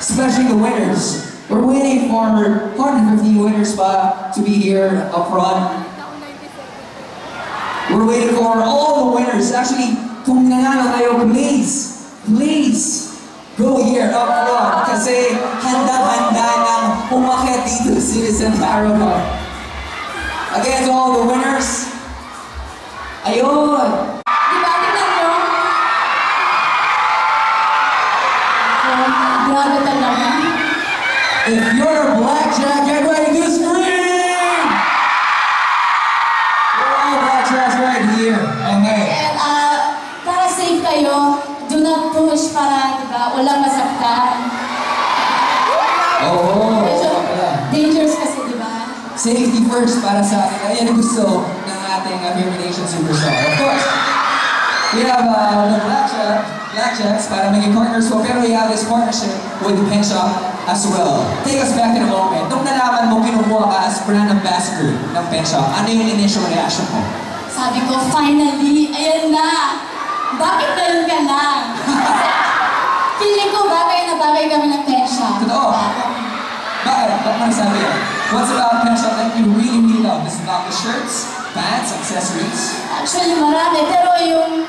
especially the winners. We're waiting for 150 winners to be here up front. We're waiting for all the winners. Actually, kung nanalo kayo, please go here up front kasi handang-handa nang umakyat dito sa Citizen Caravan. Again, to all the winners. Ayun! Diba, tingnan nyo? Grabe talaga. If you're a blackjack, get ready to scream! We're all blackjacks right here. Okay. And para safe kayo, do not push para, diba, walang masaktan. Oh, Medyo dangerous kasi, diba? safety first para sa atin. Ayan ang gusto ng ating Human Nation Superstar. Of course, we have the Blackjacks para maging partners ko, pero we have this partnership with the Pen Shop as well. Take us back in a moment. Nung nalaman mo kinukuha ka as brand ambassador ng Pen Shop, ano yung initial reaction mo? Sabi ko, finally, ayan na! Bakit ganun ka lang? Feeling ko, bagay na bagay kami ng Pen Shop. Totoo. Bakit? Bakit mo nasabi yan? What's about Pen Shop that you really love? Is it about the shirts, pants, accessories? Actually, marami. Pero yung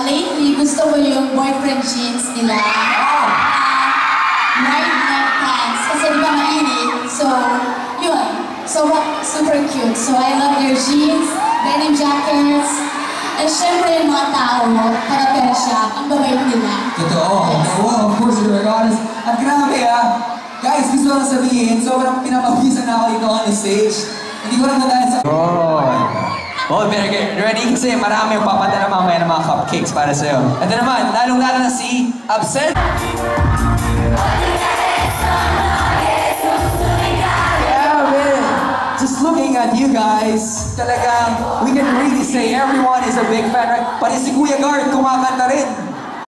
lately, gusto ko yung boyfriend jeans nila. Wide neck pants. Kasi di ba mainit? So, yun. So, super cute. So, I love their jeans, denim jackets, and syempre yung mga tao, taga-Pen Shop, ang babait nila. Totoo. Wow, of course, you're honest. At grabe guys, gusto ko lang sabihin, sobrang pinapawisan na ako dito on the stage. Hindi ko lang nadaan sa... Oh, better get ready kasi marami yung papadala mamaya ng mga cupcakes para sa'yo. Ito naman, lalong-lalo na si Absent. Yeah, man. Just looking at you guys, talagang we can really say everyone is a big fan, right? Pati si Kuya Guard kumakanta rin.